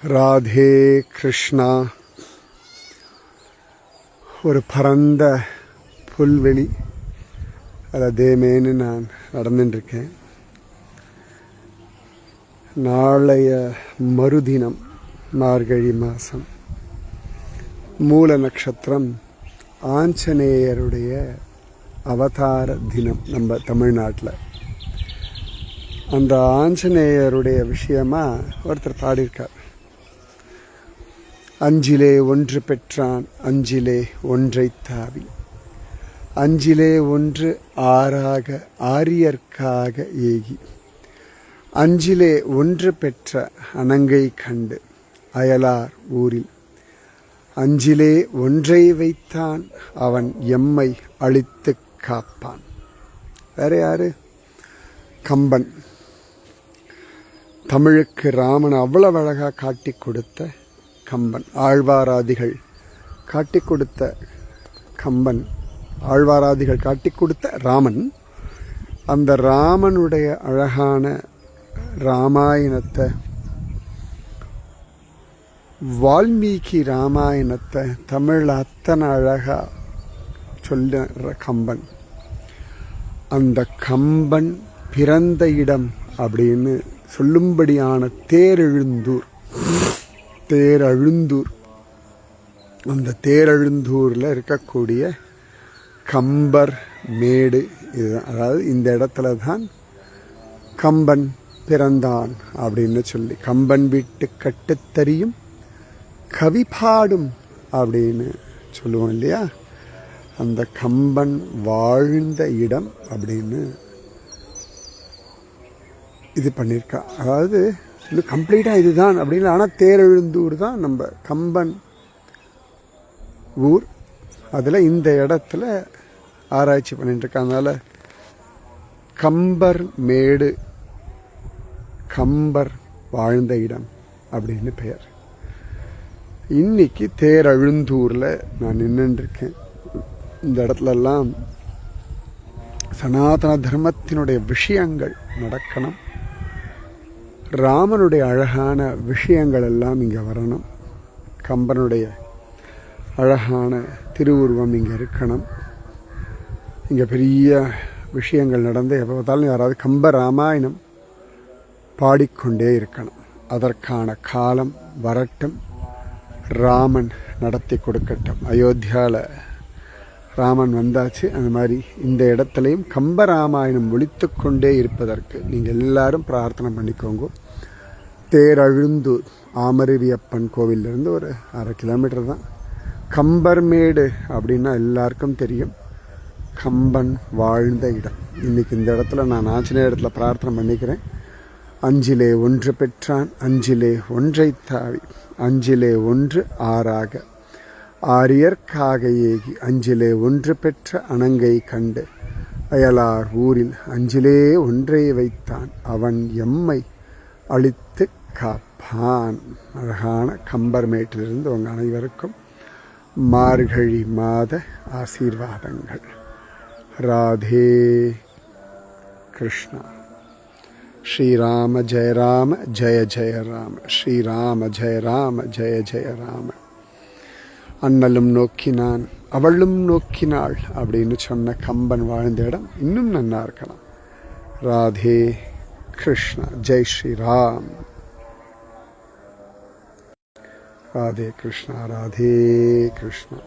ராதே கிருஷ்ணா. ஒரு பரந்த புல்வெளி, அதேமேனு நான் நடந்துட்டுருக்கேன். நாளைய மறுதினம் மார்கழி மாதம், மூல நட்சத்திரம், ஆஞ்சநேயருடைய அவதார தினம் நம்ம தமிழ்நாட்டில். அந்த ஆஞ்சநேயருடைய விஷயமா ஒருத்தர் பாடியிருக்கார். அஞ்சிலே ஒன்று பெற்றான் அஞ்சிலே ஒன்றை தாவி, அஞ்சிலே ஒன்று ஆறாக ஆரியர்க்காக ஏகி, அஞ்சிலே ஒன்று பெற்ற அணங்கை கண்டு அயலார் ஊரில், அஞ்சிலே ஒன்றை வைத்தான் அவன் எம்மை அழித்து காப்பான். வேற யாரு? கம்பன். தமிழுக்கு ராமன் அவ்வளவு அழகாக காட்டி கொடுத்த கம்பன். ஆழ்வாராதிகள் காட்டி கொடுத்த கம்பன், ஆழ்வாராதிகள் காட்டி கொடுத்த ராமன். அந்த ராமனுடைய அழகான ராமாயணத்தை, வால்மீகி ராமாயணத்தை தமிழில் அத்தனை அழகா சொல்லுற கம்பன். அந்த கம்பன் பிறந்த இடம் அப்படின்னு சொல்லும்படியான தேரெழுந்தூர். அந்த தேரெழுந்தூரில் இருக்கக்கூடிய கம்பர் மேடு இதுதான். அதாவது இந்த இடத்துல தான் கம்பன் பிறந்தான் அப்படின்னு சொல்லி, கம்பன் வீட்டு கட்டுத்தறியும் கவி பாடும் அப்படின்னு சொல்லுவோம் இல்லையா. அந்த கம்பன் வாழ்ந்த இடம் அப்படின்னு இது பண்ணியிருக்கா. அதாவது இன்னும் கம்ப்ளீட்டாக இதுதான் அப்படின்னு, ஆனால் தேரெழுந்தூர் தான் நம்ம கம்பன் ஊர். அதில் இந்த இடத்துல ஆராய்ச்சி பண்ணிட்டுருக்கா. அதனால் கம்பர் மேடு, கம்பர் வாழ்ந்த இடம் அப்படின்னு பெயர். இன்னைக்கு தேரெழுந்தூரில் நான் நின்றுருக்கேன். இந்த இடத்துலலாம் சனாதன தர்மத்தினுடைய விஷயங்கள் நடக்கணும். ராமனுடைய அழகான விஷயங்கள் எல்லாம் இங்கே வரணும். கம்பனுடைய அழகான திருவுருவம் இங்கே இருக்கணும். இங்கே பெரிய விஷயங்கள் நடந்து எப்போ பார்த்தாலும் யாராவது கம்ப ராமாயணம் பாடிக்கொண்டே இருக்கணும். அதற்கான காலம் வரட்டும். ராமன் நடத்தி கொடுக்கட்டும். அயோத்தியாவில் ராமன் வந்தாச்சு. அந்த மாதிரி இந்த இடத்துலையும் கம்பராமாயணம் ஒலித்து கொண்டே இருப்பதற்கு நீங்கள் எல்லாரும் பிரார்த்தனை பண்ணிக்கோங்க. தேரெழுந்தூர் ஆமருவியப்பன் கோவிலிருந்து ஒரு 1/2 கிலோமீட்டர் தான். கம்பர்மேடு அப்படின்னா எல்லாருக்கும் தெரியும், கம்பன் வாழ்ந்த இடம். இன்றைக்கி இந்த இடத்துல நான் ஆஞ்சநேயர் இடத்துல பிரார்த்தனை பண்ணிக்கிறேன். அஞ்சிலே ஒன்று பெற்றான் அஞ்சிலே ஒன்றை தாவி, அஞ்சிலே ஒன்று ஆறாக ஆரியர்க்காக ஏகி, அஞ்சிலே ஒன்று பெற்ற அணங்கை கண்டு அயலார் ஊரில், அஞ்சிலே ஒன்றை வைத்தான் அவன் எம்மை அழித்து காப்பான். அழகான கம்பர்மேட்டிலிருந்து உங்கள் அனைவருக்கும் மார்கழி மாத ஆசீர்வாதங்கள். ராதே கிருஷ்ணா. ஸ்ரீராம ஜெய ராம ஜெய ஜெய ராம, ஸ்ரீராம ஜெய ராம ஜெய ஜெய ராம. அண்ணலும் நோக்கினான் அவளும் நோக்கினாள் அப்படின்னு சொன்ன கம்பன் வாழ்ந்த இடம் இன்னும் நன்னா இருக்கலாம். ராதே கிருஷ்ணா. ஜெய் ஸ்ரீராம். ராதே கிருஷ்ணா. ராதே கிருஷ்ணா.